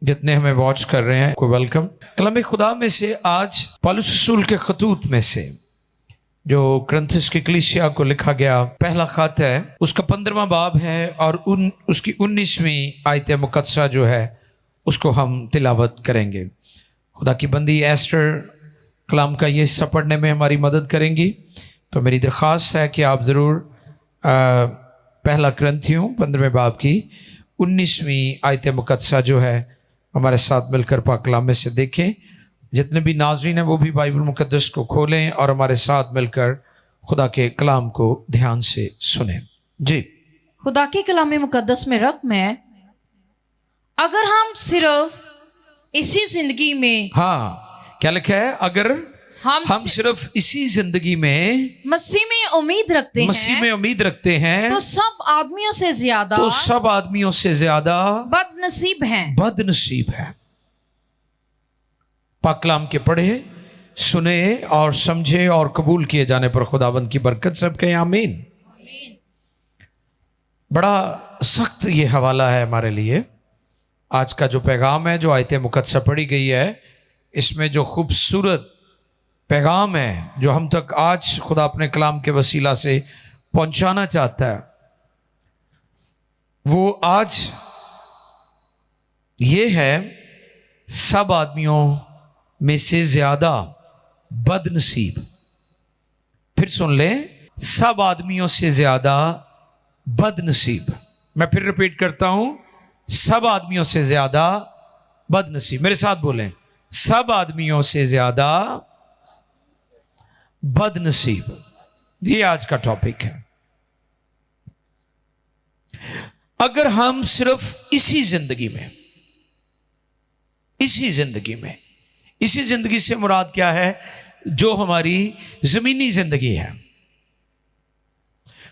जितने हमें वॉच कर रहे हैं को वेलकम। कलाम खुदा में से आज पौलुस रसूल के खतूत में से जो कुरिन्थियों की कलीसिया को लिखा गया पहला खत है, उसका 15वां बाब है और उसकी 19वीं आयत मुकद्दसा जो है उसको हम तिलावत करेंगे। खुदा की बंदी एस्टर कलाम का ये हिस्सा पढ़ने में हमारी मदद करेंगी, तो मेरी दरख्वास्त है कि आप ज़रूर पहला कुरिन्थियों 15वें बाब की 19वीं आयत मुकद्दसा जो है हमारे साथ मिलकर पाक कलाम में से देखें। जितने भी नाज़रीन हैं वो भी बाइबल मुकद्दस को खोलें और हमारे साथ मिलकर खुदा के कलाम को ध्यान से सुनें। जी, खुदा के कलाम मुकद्दस में रकम है, अगर हम सिर्फ इसी जिंदगी में, हाँ क्या लिखा है, अगर हम सिर्फ इसी जिंदगी में मसीह में उम्मीद रखते हैं तो सब आदमियों से ज्यादा बदनसीब हैं। पाक कलाम के पढ़े, सुने और समझे और कबूल किए जाने पर खुदावंद की बरकत सबके आमीन। बड़ा सख्त ये हवाला है हमारे लिए। आज का जो पैगाम है, जो आयत मुकद्दसा पढ़ी गई है, इसमें जो खूबसूरत पैगाम है जो हम तक आज खुदा अपने कलाम के वसीला से पहुंचाना चाहता है, वो आज ये है, सब आदमियों में से ज्यादा बदनसीब। फिर सुन ले, सब आदमियों से ज्यादा बदनसीब। मैं फिर रिपीट करता हूं, सब आदमियों से ज्यादा बदनसीब। मेरे साथ बोलें, सब आदमियों से ज्यादा बदनसीब। ये आज का टॉपिक है। अगर हम सिर्फ इसी जिंदगी से मुराद क्या है, जो हमारी जमीनी जिंदगी है,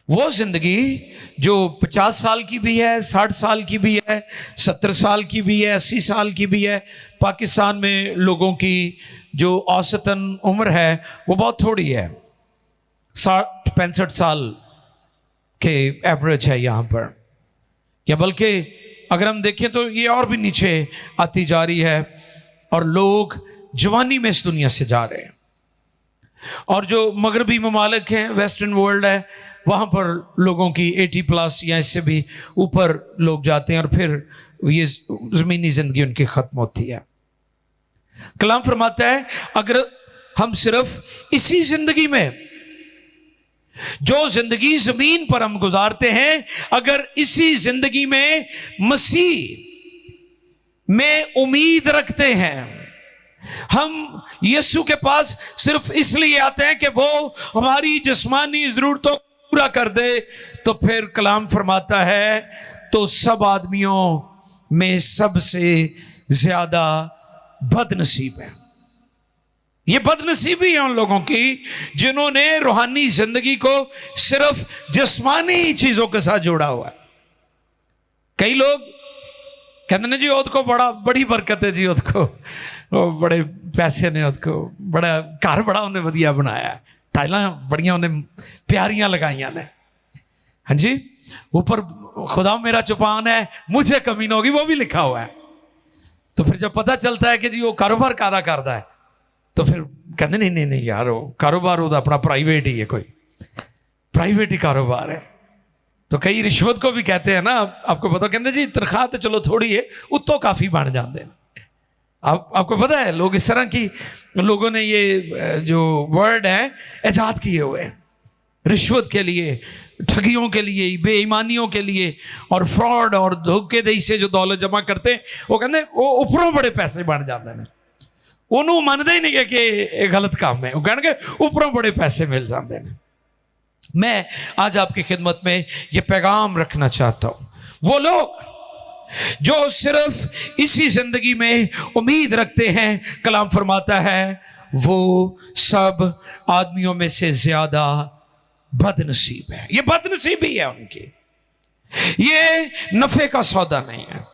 वो जिंदगी जो 50 साल की भी है, 60 साल की भी है, 70 साल की भी है, 80 साल की भी है। पाकिस्तान में लोगों की जो औसतन उम्र है वो बहुत थोड़ी है, 60-65 साल के एवरेज है यहाँ पर, या बल्कि अगर हम देखें तो ये और भी नीचे आती जा रही है और लोग जवानी में इस दुनिया से जा रहे हैं। और जो मगरबी ममालिक हैं, वेस्टर्न वर्ल्ड है, वहाँ पर लोगों की 80+ या इससे भी ऊपर लोग जाते हैं और फिर ये ज़मीनी ज़िंदगी उनकी ख़त्म होती है। कलाम फरमाता है, अगर हम सिर्फ इसी ज़िंदगी में, जो ज़िंदगी ज़मीन पर हम गुजारते हैं, अगर इसी ज़िंदगी में मसीह में उम्मीद रखते हैं, हम यीशु के पास सिर्फ इसलिए आते हैं कि वो हमारी जिस्मानी ज़रूरतों पूरा कर दे, तो फिर कलाम फरमाता है, तो सब आदमियों में सबसे ज्यादा बदनसीब है। ये बदनसीबी है उन लोगों की जिन्होंने रूहानी जिंदगी को सिर्फ जिस्मानी चीजों के साथ जोड़ा हुआ है। कई लोग कहते हैं जी उसको बड़ी बरकत है जी, उसको बड़े पैसे ने, उसको बड़ा घर बड़ा उन्हें वधिया बनाया है, टाइलां बड़ियां उन्हें प्यारियां लगाइया ने, हाँ जी, ऊपर खुदा मेरा चौपान है, मुझे कमी न होगी, वो भी लिखा हुआ है। तो फिर जब पता चलता है कि जी वो कारोबार कादा करता है, तो फिर कहते नहीं यार, वो कारोबार वो अपना प्राइवेट ही है, कोई प्राइवेट ही कारोबार है। तो कई रिश्वत को भी कहते हैं ना, आपको पता, कहते जी तनख्वाह तो चलो थोड़ी है, उत्तों काफ़ी बन जाते हैं। आपको पता है, लोग इस तरह की, लोगों ने ये जो वर्ड है ईजाद किए हुए हैं रिश्वत के लिए, ठगियों के लिए, बेईमानियों के लिए, और फ्रॉड और धोखेदही से जो दौलत जमा करते हैं, वो कहते हैं वो ऊपरों बड़े पैसे बन जाते हैं। उन्होंने मानते ही नहीं है कि ये गलत काम है, वो कहने ऊपरों बड़े पैसे मिल जाते हैं। मैं आज आपकी खिदमत में ये पैगाम रखना चाहता हूँ, वो लोग जो सिर्फ इसी जिंदगी में उम्मीद रखते हैं, कलाम फरमाता है, वो सब आदमियों में से ज्यादा बदनसीब है। ये बदनसीबी है उनकी, ये नफे का सौदा नहीं है।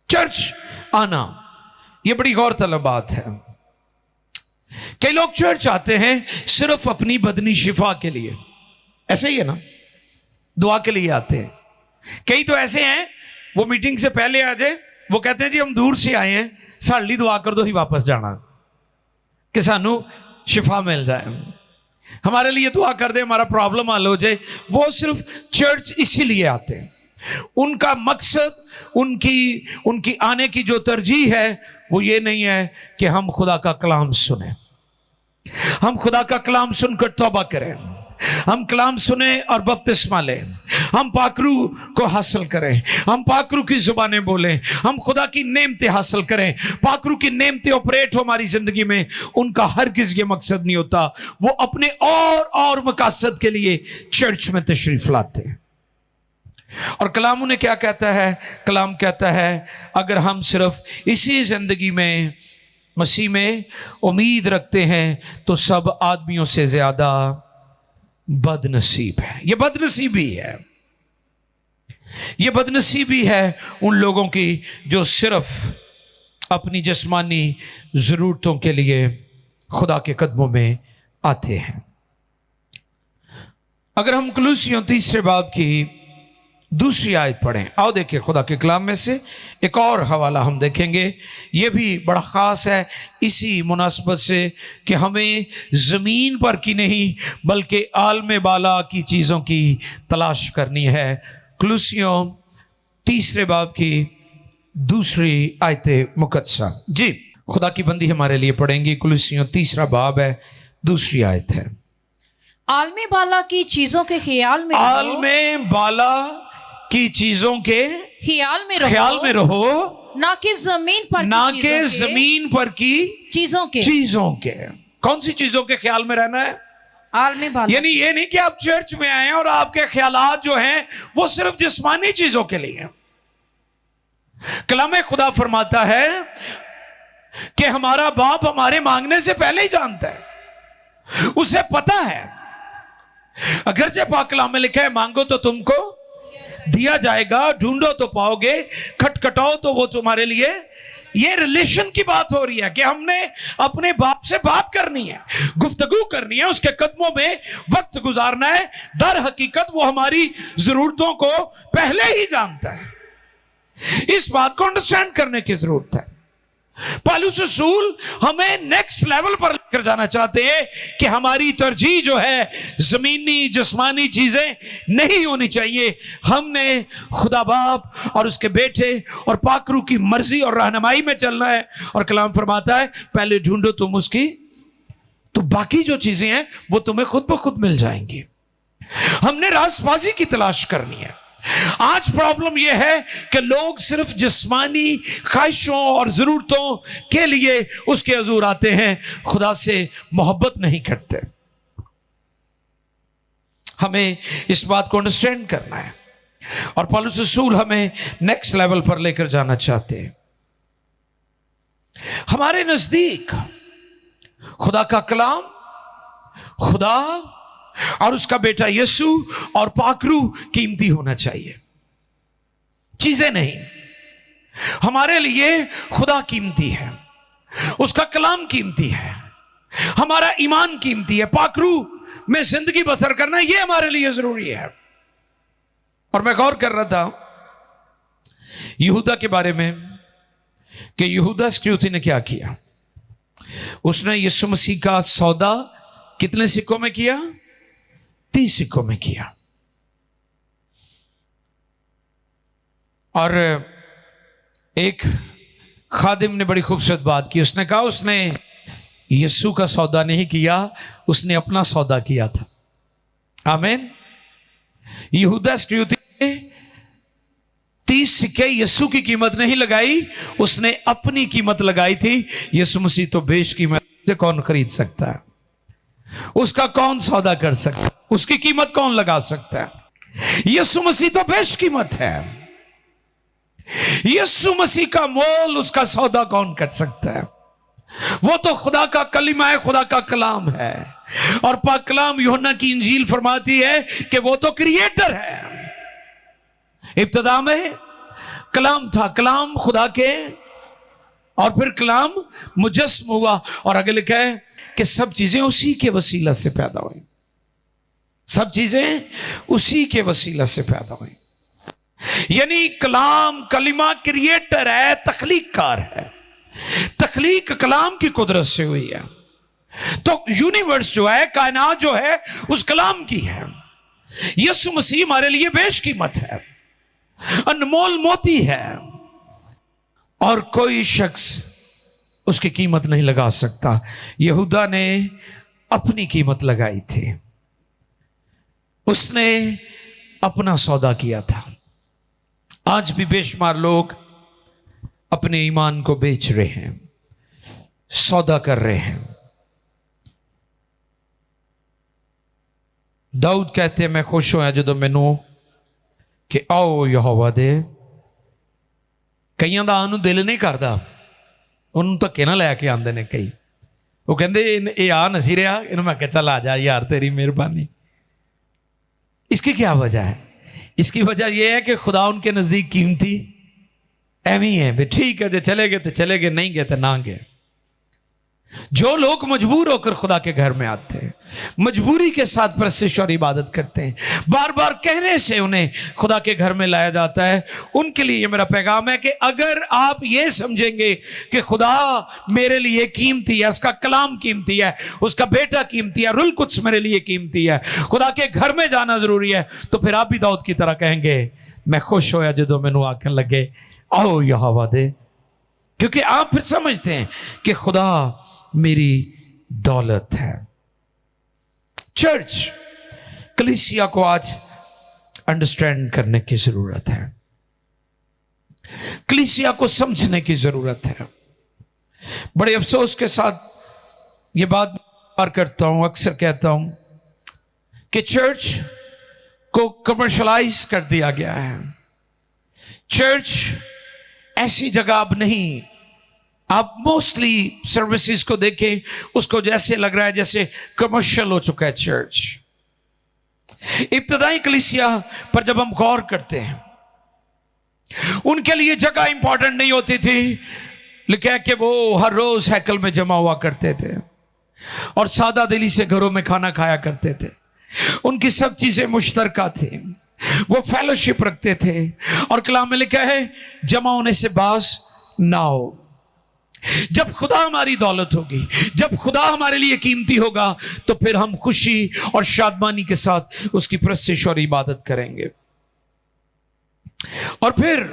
चर्च आना ये बड़ी गौरतलब बात है। कई लोग चर्च आते हैं सिर्फ अपनी बदनी शिफा के लिए, ऐसे ही है ना, दुआ के लिए आते हैं। कई तो ऐसे हैं वो मीटिंग से पहले आ जाए, वो कहते हैं जी हम दूर से आए हैं, साढ़े लिए दुआ कर दो ही वापस जाना कि सानू शिफा मिल जाए, हमारे लिए दुआ कर दे, हमारा प्रॉब्लम हल हो जाए। वो सिर्फ चर्च इसीलिए आते हैं। उनका मकसद, उनकी आने की जो तरजीह है वो ये नहीं है कि हम खुदा का कलाम सुने, हम खुदा का कलाम सुनकर तौबा करें, हम कलाम सुने और बपतिस्मा लें, हम पाकरू को हासिल करें, हम पाकरू की जुबानें बोलें, हम खुदा की नेमतें हासिल करें, पाकरू की नेमतें ऑपरेट हो हमारी जिंदगी में। उनका हरगिज़ ये मकसद नहीं होता। वो अपने और मकसद के लिए चर्च में तशरीफ लाते हैं। और कलाम उन्हें क्या कहता है? कलाम कहता है अगर हम सिर्फ इसी जिंदगी में मसीह में उम्मीद रखते हैं तो सब आदमियों से ज्यादा बदनसीब है। ये बदनसीबी है, ये बदनसीबी है उन लोगों की जो सिर्फ अपनी जिस्मानी जरूरतों के लिए खुदा के कदमों में आते हैं। अगर हम कुलुस्सियों 3 बाब की दूसरी आयत पढ़ें, आओ देखिए खुदा के कलाम में से एक और हवाला हम देखेंगे। यह भी बड़ा ख़ास है इसी मुनासबत से कि हमें ज़मीन पर की नहीं बल्कि आलम बाला की चीज़ों की तलाश करनी है। कुलुस्सियों 3 बाब की दूसरी आयत मुकद्दसा, जी खुदा की बंदी हमारे लिए पढ़ेंगी। कुलुस्सियों 3 बाब है, दूसरी आयत है, आलम बाला की चीजों के ख्याल में आलम बाला की चीजों के ख्याल में रहो, ना कि जमीन पर ना कि जमीन पर की चीजों के। कौन सी चीजों के ख्याल में रहना है? आलम बाला। यानी ये नहीं कि आप चर्च में आए और आपके ख्यालात जो हैं वो सिर्फ जिस्मानी चीजों के लिए हैं। कलाम खुदा फरमाता है कि हमारा बाप हमारे मांगने से पहले ही जानता है, उसे पता है। अगरचे पाक कलाम में लिखा है मांगो तो तुमको दिया जाएगा, ढूंढो तो पाओगे, खटखटाओ तो वो तुम्हारे लिए। ये रिलेशन की बात हो रही है कि हमने अपने बाप से बात करनी है, गुफ्तगू करनी है, उसके कदमों में वक्त गुजारना है। दर हकीकत वो हमारी जरूरतों को पहले ही जानता है। इस बात को अंडरस्टैंड करने की जरूरत है। पौलुस रसूल हमें नेक्स्ट लेवल पर लेकर जाना चाहते हैं कि हमारी तरजीह जो है जमीनी जिस्मानी चीजें नहीं होनी चाहिए। हमने खुदा बाप और उसके बेटे और पाकरू की मर्जी और रहनुमाई में चलना है। और कलाम फरमाता है पहले ढूंढो तुम उसकी, तो बाकी जो चीजें हैं वो तुम्हें खुद ब खुद मिल जाएंगी। हमने रासबाजी की तलाश करनी है। आज प्रॉब्लम यह है कि लोग सिर्फ जिस्मानी ख्वाहिशों और जरूरतों के लिए उसके हजूर आते हैं, खुदा से मोहब्बत नहीं करते। हमें इस बात को अंडरस्टैंड करना है और पौलुस रसूल हमें नेक्स्ट लेवल पर लेकर जाना चाहते हैं। हमारे नजदीक खुदा का कलाम, खुदा और उसका बेटा यीशु और पाकरू कीमती होना चाहिए, चीजें नहीं। हमारे लिए खुदा कीमती है, उसका कलाम कीमती है, हमारा ईमान कीमती है, पाकरू में जिंदगी बसर करना ये हमारे लिए जरूरी है। और मैं गौर कर रहा था यहूदा के बारे में कि यहूदा इस्करियोती ने क्या किया। उसने यीशु मसीह का सौदा कितने सिक्कों में किया? 30 सिक्कों में किया। और एक खादिम ने बड़ी खूबसूरत बात की। उसने कहा उसने यीशु का सौदा नहीं किया, उसने अपना सौदा किया था। आमीन। यहूदा इस्करियोती ने 30 सिक्के यीशु की कीमत नहीं लगाई, उसने अपनी कीमत लगाई थी। यीशु मसीह तो बेशकीमत से कौन खरीद सकता है? उसका कौन सौदा कर सकता है? उसकी कीमत कौन लगा सकता है? यीशु मसीह तो बेशकीमत है। यीशु मसीह का मोल, उसका सौदा कौन कर सकता है? वो तो खुदा का कलीमा है, खुदा का कलाम है। और पाक कलाम यूहन्ना की इंजील फरमाती है कि वो तो क्रिएटर है। इब्तिदा में कलाम था, कलाम खुदा के, और फिर कलाम मुजस्म हुआ। और आगे लिखा है कि सब चीजें उसी के वसीला से पैदा हुई, सब चीजें उसी के वसीला से पैदा हुई। यानी कलाम कलिमा क्रिएटर है, तख्लीककार है। तख्लीक कलाम की कुदरत से हुई है। तो यूनिवर्स जो है, कायनात जो है, उस कलाम की है। यीशु मसीह हमारे लिए बेशकीमत है, अनमोल मोती है, और कोई शख्स उसकी कीमत नहीं लगा सकता। यहूदा ने अपनी कीमत लगाई थी, उसने अपना सौदा किया था। आज भी बेशुमार लोग अपने ईमान को बेच रहे हैं, सौदा कर रहे हैं। दाऊद कहते हैं, मैं खुश होया जो मैनू कि आओ यहोवा दे। कईयां दा आनु दिल नहीं करता, उन्होंने धक्के ना लैके आते हैं कई। वो कहते ये आ नसी रहा, इन्होंने मैं चल आ जा यार, तेरी मेहरबानी। इसकी क्या वजह है? इसकी वजह यह है कि खुदा उनके नजदीक कीमती एवं ही है। ठीक है, जो चले गए तो चले गए, नहीं गए तो ना गए। जो लोग मजबूर होकर खुदा के घर में आते हैं, मजबूरी के साथ परस्तिश और इबादत करते हैं, बार बार कहने से उन्हें खुदा के घर में लाया जाता है, उनके लिए मेरा पैगाम है कि अगर आप ये समझेंगे कि खुदा मेरे लिए कीमती है, उसका कलाम कीमती है, उसका बेटा कीमती है, रुल कुछ मेरे लिए कीमती है, खुदा के घर में जाना जरूरी है, तो फिर आप भी दाऊद की तरह कहेंगे, मैं खुश होया जो मैनू आखन लगे आओ यहोवा दे। क्योंकि आप फिर समझते हैं कि खुदा मेरी दौलत है। चर्च, कलीसिया को आज अंडरस्टैंड करने की जरूरत है, कलीसिया को समझने की जरूरत है। बड़े अफसोस के साथ ये बात करता हूं, अक्सर कहता हूं कि चर्च को कमर्शलाइज कर दिया गया है। चर्च ऐसी जगह अब नहीं। आप मोस्टली सर्विसेज को देखें, उसको जैसे लग रहा है जैसे कमर्शियल हो चुका है चर्च। इब्तदाई कलीसिया पर जब हम गौर करते हैं, उनके लिए जगह इंपॉर्टेंट नहीं होती थी, लिखा है कि वो हर रोज हैकल में जमा हुआ करते थे और सादा दिली से घरों में खाना खाया करते थे। उनकी सब चीजें मुश्तरका थी, वो फेलोशिप रखते थे, और कलाम में लिखा है जमा होने से बास ना हो। जब खुदा हमारी दौलत होगी, जब खुदा हमारे लिए कीमती होगा, तो फिर हम खुशी और शादमानी के साथ उसकी परस्तिश और इबादत करेंगे। और फिर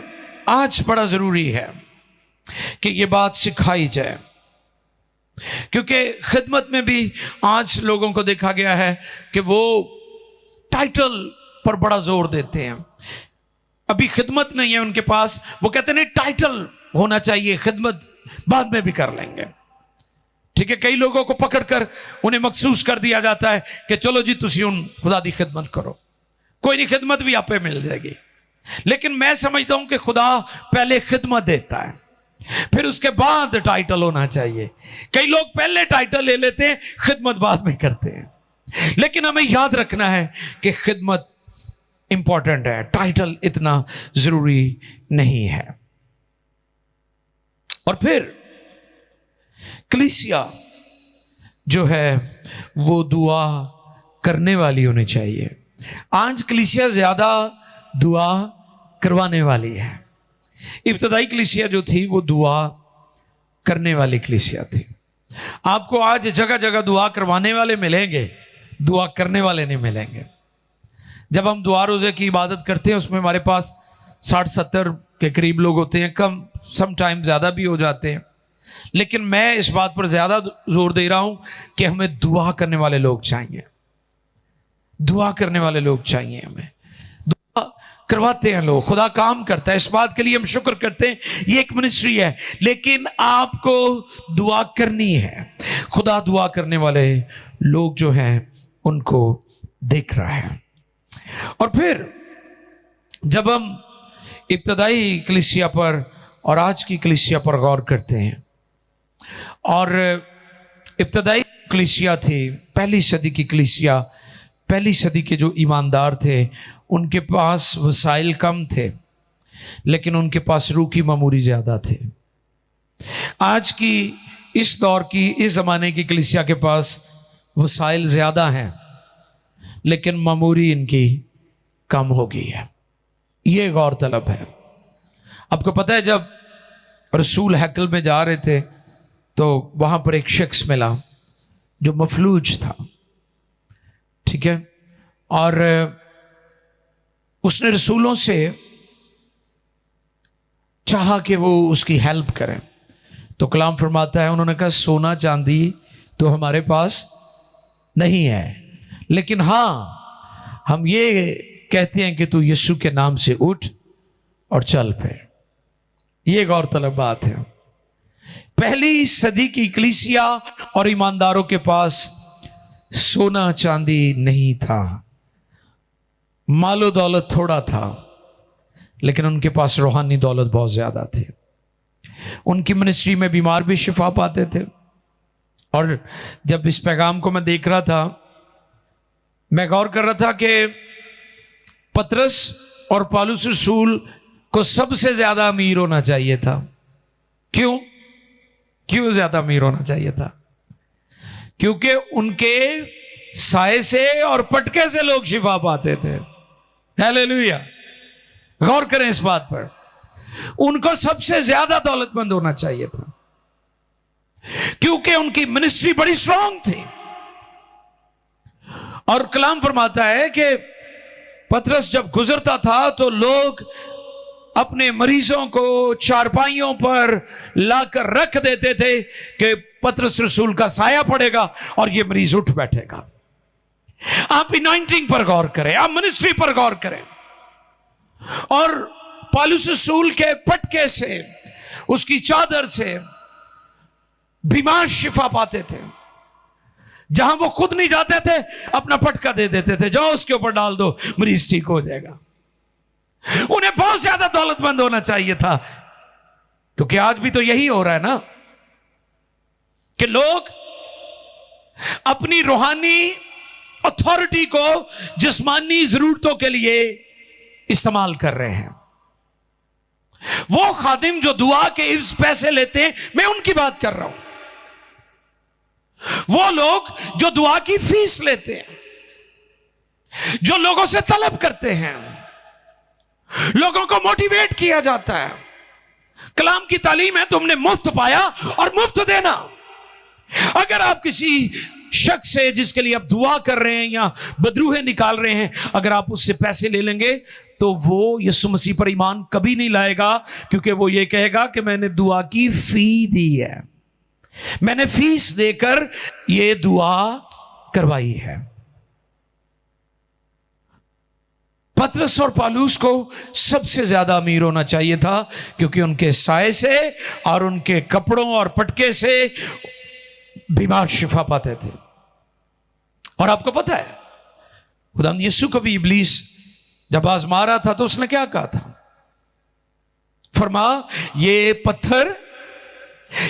आज बड़ा जरूरी है कि यह बात सिखाई जाए, क्योंकि खिदमत में भी आज लोगों को देखा गया है कि वो टाइटल पर बड़ा जोर देते हैं। अभी खिदमत नहीं है उनके पास, वो कहते नहीं टाइटल होना चाहिए, खिदमत बाद में भी कर लेंगे। ठीक है, कई लोगों को पकड़कर उन्हें मखसूस कर दिया जाता है कि चलो जी तुसी उन खुदा दी खिदमत करो, कोई नहीं खिदमत भी आपे मिल जाएगी। लेकिन मैं समझता हूं कि खुदा पहले खिदमत देता है, फिर उसके बाद टाइटल होना चाहिए। कई लोग पहले टाइटल ले लेते हैं, खिदमत बाद में करते हैं। लेकिन हमें याद रखना है कि खिदमत इंपॉर्टेंट है, टाइटल इतना जरूरी नहीं है। और फिर कलीसिया जो है वो दुआ करने वाली होनी चाहिए। आज कलीसिया ज्यादा दुआ करवाने वाली है। इब्तदाई कलीसिया जो थी वो दुआ करने वाली कलीसिया थी। आपको आज जगह जगह दुआ करवाने वाले मिलेंगे, दुआ करने वाले नहीं मिलेंगे। जब हम दुआ रोजे की इबादत करते हैं, उसमें हमारे पास 60-70 के करीब लोग होते हैं, कम समटाइम ज़्यादा भी हो जाते हैं। लेकिन मैं इस बात पर ज़्यादा जोर दे रहा हूं कि हमें दुआ करने वाले लोग चाहिए, दुआ करने वाले लोग चाहिए। हमें दुआ करवाते हैं लोग, खुदा काम करता है, इस बात के लिए हम शुक्र करते हैं, ये एक मिनिस्ट्री है। लेकिन आपको दुआ करनी है, खुदा दुआ करने वाले लोग जो हैं उनको देख रहा है। और फिर जब हम इब्तदाई कलीसिया पर और आज की कलीसिया पर गौर करते हैं, और इब्तदाई कलीसिया थी, पहली सदी की कलीसिया, पहली सदी के जो ईमानदार थे, उनके पास वसाइल कम थे, लेकिन उनके पास रूह की मामूरी ज़्यादा थे। आज की इस दौर की, इस ज़माने की कलीसिया के पास वसाइल ज़्यादा हैं, लेकिन मामूरी इनकी कम हो गई है। ये गौरतलब है। आपको पता है जब रसूल हैकल में जा रहे थे तो वहां पर एक शख्स मिला जो मफलूज था, ठीक है, और उसने रसूलों से चाहा कि वो उसकी हेल्प करें। तो कलाम फरमाता है, उन्होंने कहा सोना चांदी तो हमारे पास नहीं है, लेकिन हाँ हम ये कहते हैं कि तू यीशु के नाम से उठ और चल फिर। ये गौरतलब बात है। पहली सदी की कलीसिया और ईमानदारों के पास सोना चांदी नहीं था, मालो दौलत थोड़ा था, लेकिन उनके पास रूहानी दौलत बहुत ज्यादा थी। उनकी मिनिस्ट्री में बीमार भी शिफा पाते थे। और जब इस पैगाम को मैं देख रहा था, मैं गौर कर रहा था कि पतरस और पौलुस रसूल को सबसे ज्यादा अमीर होना चाहिए था। क्यों ज्यादा अमीर होना चाहिए था? क्योंकि उनके साए से और पटके से लोग शिफा पाते थे। हालेलुया, गौर करें इस बात पर। उनको सबसे ज्यादा दौलतमंद होना चाहिए था, क्योंकि उनकी मिनिस्ट्री बड़ी स्ट्रांग थी। और कलाम फरमाता है कि पतरस जब गुजरता था तो लोग अपने मरीजों को चारपाइयों पर लाकर रख देते थे कि पतरस रसूल का साया पड़ेगा और ये मरीज उठ बैठेगा। आप अनॉइंटिंग पर गौर करें, आप मिनिस्ट्री पर गौर करें। और पौलुस रसूल के पटके से, उसकी चादर से बीमार शिफा पाते थे। जहां वो खुद नहीं जाते थे, अपना पटका दे देते थे, जाओ उसके ऊपर डाल दो, मरीज ठीक हो जाएगा। उन्हें बहुत ज्यादा दौलतमंद होना चाहिए था, क्योंकि आज भी तो यही हो रहा है ना कि लोग अपनी रूहानी अथॉरिटी को जिस्मानी जरूरतों के लिए इस्तेमाल कर रहे हैं। वो खादिम जो दुआ के इस पैसे लेते हैं, मैं उनकी बात कर रहा हूं। वो लोग जो दुआ की फीस लेते हैं, जो लोगों से तलब करते हैं, लोगों को मोटिवेट किया जाता है। कलाम की तालीम है, तुमने मुफ्त पाया और मुफ्त देना। अगर आप किसी शख्स से जिसके लिए आप दुआ कर रहे हैं या बदरूहें निकाल रहे हैं, अगर आप उससे पैसे ले लेंगे तो वो यीशु मसीह पर ईमान कभी नहीं लाएगा, क्योंकि वो ये कहेगा कि मैंने दुआ की फी दी है, मैंने फीस देकर ये दुआ करवाई है। पतरस और पौलुस को सबसे ज्यादा अमीर होना चाहिए था, क्योंकि उनके साए से और उनके कपड़ों और पटके से बीमार शिफा पाते थे। और आपको पता है, खुदावंद यीशु को भी इब्लीस जब आजमा रहा था तो उसने क्या कहा था? फरमा, ये पत्थर,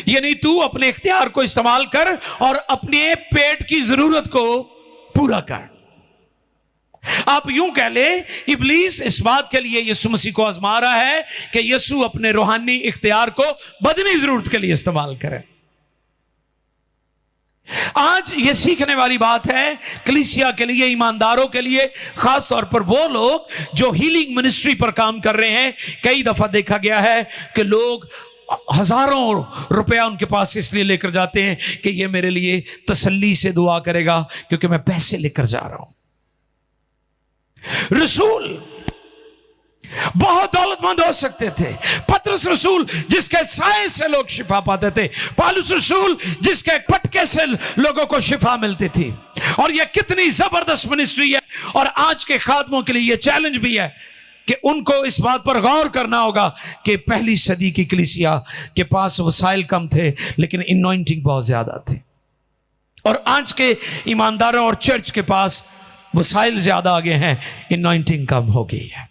यानी तू अपने इख्तियार को इस्तेमाल कर और अपने पेट की जरूरत को पूरा कर। आप यूं कह ले, इब्लीस इस बात के लिए यीशु मसीह को आजमा रहा है कि यीशु अपने रूहानी इख्तियार को बदनी जरूरत के लिए इस्तेमाल करे। आज ये सीखने वाली बात है कलीसिया के लिए, ईमानदारों के लिए, खास तौर पर वो लोग जो हीलिंग मिनिस्ट्री पर काम कर रहे हैं। कई दफा देखा गया है कि लोग हजारों रुपया उनके पास इसलिए लेकर जाते हैं कि ये मेरे लिए तसल्ली से दुआ करेगा, क्योंकि मैं पैसे लेकर जा रहा हूं। रसूल बहुत दौलतमंद हो सकते थे। पतरस रसूल जिसके साए से लोग शिफा पाते थे, पौलुस रसूल जिसके पटके से लोगों को शिफा मिलती थी। और यह कितनी जबरदस्त मिनिस्ट्री है। और आज के खादमों के लिए यह चैलेंज भी है कि उनको इस बात पर गौर करना होगा कि पहली सदी की कलीसिया के पास वसाइल कम थे, लेकिन इनॉइंटिंग बहुत ज्यादा थी। और आज के ईमानदारों और चर्च के पास वसाइल ज्यादा आगे हैं, इनॉइंटिंग कम हो गई है,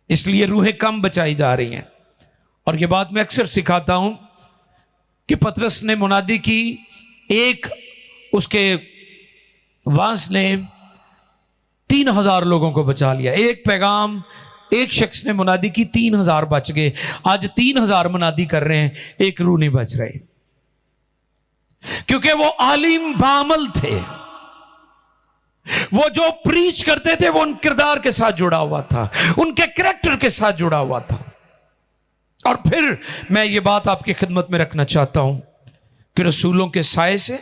इसलिए रूहें कम बचाई जा रही हैं। और यह बात मैं अक्सर सिखाता हूं कि पतरस ने मुनादी की, एक उसके वांस ने 3000 लोगों को बचा लिया। एक पैगाम, एक शख्स ने मुनादी की, 3000 बच गए। आज 3000 मुनादी कर रहे हैं, एक रूह नहीं बच रही, क्योंकि वो आलिम बामल थे। वो जो प्रीच करते थे वो उन किरदार के साथ जुड़ा हुआ था, उनके कैरेक्टर के साथ जुड़ा हुआ था। और फिर मैं ये बात आपकी खिदमत में रखना चाहता हूं कि रसूलों के साए से,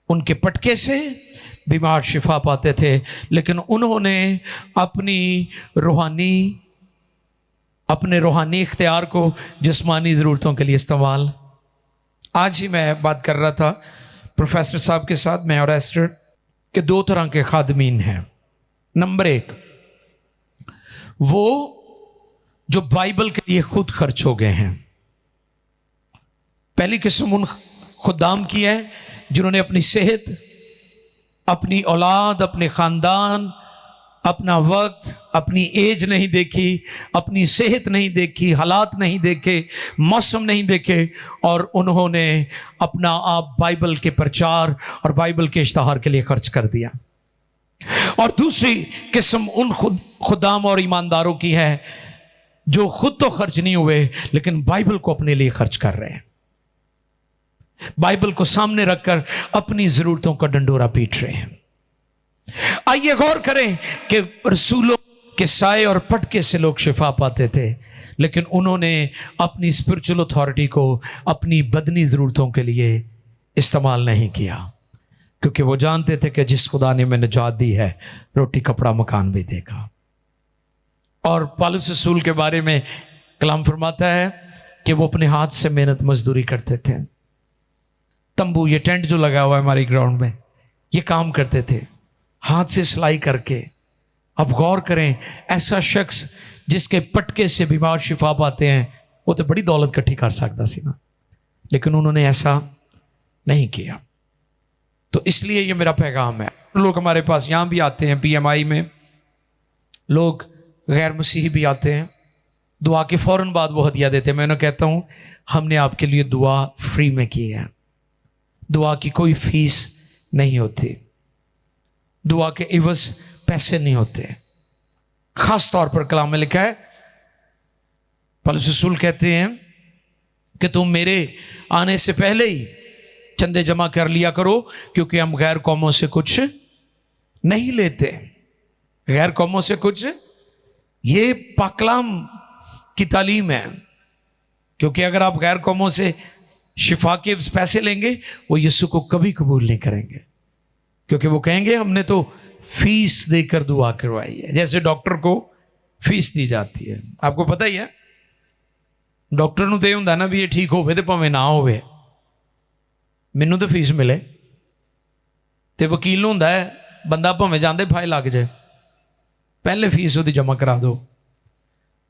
उनके पटके से बीमार शिफा पाते थे, लेकिन उन्होंने अपने रूहानी इख्तियार को जिस्मानी ज़रूरतों के लिए इस्तेमाल। आज ही मैं बात कर रहा था प्रोफेसर साहब के साथ, मैं और एस्टर, के दो तरह के खादमीन हैं। नंबर एक, वो जो बाइबल के लिए खुद खर्च हो गए हैं। पहली किस्म उन खुदाम की है जिन्होंने अपनी सेहत, अपनी औलाद, अपने खानदान, अपना वक्त, अपनी एज नहीं देखी, अपनी सेहत नहीं देखी, हालात नहीं देखे, मौसम नहीं देखे, और उन्होंने अपना आप बाइबल के प्रचार और बाइबल के इश्तहार के लिए खर्च कर दिया। और दूसरी किस्म उन खुदाम और ईमानदारों की है जो खुद तो खर्च नहीं हुए लेकिन बाइबल को अपने लिए खर्च कर रहे हैं, बाइबल को सामने रखकर अपनी जरूरतों का डंडोरा पीट रहे हैं। आइए गौर करें कि रसूलों के साए और पटके से लोग शिफा पाते थे, लेकिन उन्होंने अपनी स्पिरिचुअल अथॉरिटी को अपनी बदनी ज़रूरतों के लिए इस्तेमाल नहीं किया, क्योंकि वो जानते थे कि जिस खुदा ने हमें निजात दी है रोटी कपड़ा मकान भी देगा। और पौलुस रसूल के बारे में कलाम फरमाता है कि वो अपने हाथ से मेहनत मजदूरी करते थे। तंबू, ये टेंट जो लगा हुआ है हमारे ग्राउंड में, ये काम करते थे हाथ से सिलाई करके। अब गौर करें, ऐसा शख्स जिसके पटके से बीमार शिफा पाते हैं, वो तो बड़ी दौलत इकट्ठी कर सकता सी ना, लेकिन उन्होंने ऐसा नहीं किया। तो इसलिए ये मेरा पैगाम है। लोग हमारे पास यहाँ भी आते हैं, PMI में लोग गैर मसीही भी आते हैं, दुआ के फ़ौरन बाद वो हदिया देते हैं। मैं उन्हें कहता हूँ हमने आपके लिए दुआ फ्री में की है, दुआ की कोई फीस नहीं होती, दुआ के इवज पैसे नहीं होते। खास तौर पर कलाम में लिखा है, पौलुस रसूल कहते हैं कि तुम मेरे आने से पहले ही चंदे जमा कर लिया करो, क्योंकि हम गैर कौमों से कुछ नहीं लेते। गैर कौमों से कुछ, ये पाकलाम की तालीम है, क्योंकि अगर आप गैर कौमों से शिफा के पैसे लेंगे, वो यीशु को कभी कबूल नहीं करेंगे, क्योंकि वो कहेंगे हमने तो फीस देकर दुआ करवाई है, जैसे डॉक्टर को फीस दी जाती है। आपको पता ही है, डॉक्टर ਨੂੰ ਤੇ ਹੁੰਦਾ ਨਾ ਵੀ ਇਹ ਠੀਕ ਹੋਵੇ ਤੇ ਭਾਵੇਂ ਨਾ ਹੋਵੇ, ਮੈਨੂੰ ਤਾਂ ਫੀਸ ਮਿਲੇ। ਤੇ ਵਕੀਲ ਨੂੰ ਹੁੰਦਾ ਹੈ ਬੰਦਾ ਭਾਵੇਂ ਜਾਂਦੇ ਫਾਇਲ ਲੱਗ ਜਾਏ, ਪਹਿਲੇ ਫੀਸ ਉਹਦੀ ਜਮ੍ਹਾਂ ਕਰਾ ਦਿਓ।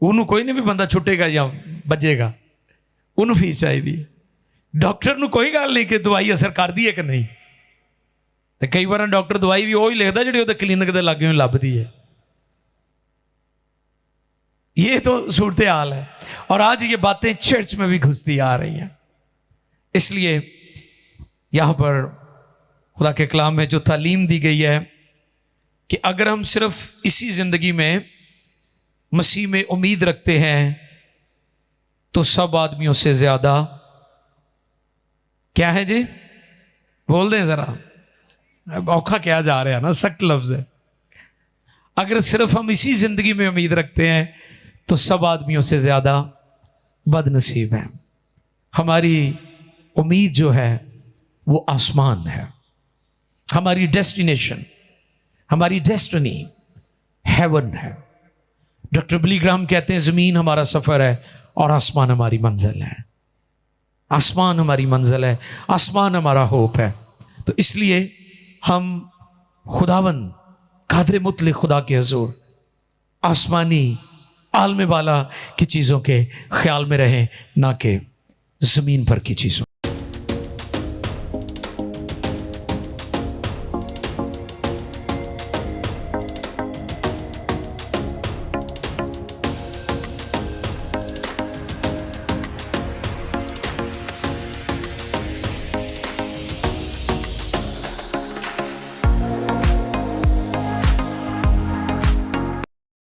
ਉਹਨੂੰ ਕੋਈ ਨਹੀਂ ਵੀ ਬੰਦਾ ਛੁੱਟੇਗਾ ਜਾਂ ਬਚੇਗਾ, ਉਹਨੂੰ ਫੀਸ ਚਾਹੀਦੀ ਹੈ। ਡਾਕਟਰ ਨੂੰ ਕੋਈ ਗੱਲ ਨਹੀਂ ਕਿ ਦਵਾਈ ਅਸਰ ਕਰਦੀ ਹੈ ਕਿ ਨਹੀਂ। तो कई बार डॉक्टर दवाई भी वही लिखता जी वो क्लीनिक के लागे लभदी है। ये तो सूरत हाल है, और आज ये बातें चर्च में भी घुसती आ रही हैं। इसलिए यहाँ पर खुदा के कलाम में जो तालीम दी गई है कि अगर हम सिर्फ इसी ज़िंदगी में मसीह में उम्मीद रखते हैं तो सब आदमियों से ज़्यादा, क्या है जी, बोल दें ज़रा, औखा क्या जा रहा है ना, सख्त लफ्ज है। अगर सिर्फ हम इसी जिंदगी में उम्मीद रखते हैं तो सब आदमियों से ज्यादा बदनसीब हैं। हमारी उम्मीद जो है वो आसमान है, हमारी डेस्टिनेशन, हमारी डेस्टिनी हेवन है। डॉक्टर बिली ग्राहम कहते हैं जमीन हमारा सफर है और आसमान हमारी मंजिल है। आसमान हमारी मंजिल है, आसमान हमारा होप है। तो इसलिए हम खुदावन कादर मुतलक खुदा के हुजूर आसमानी आलम वाला की चीज़ों के ख्याल में रहें, ना कि ज़मीन पर की चीज़ों।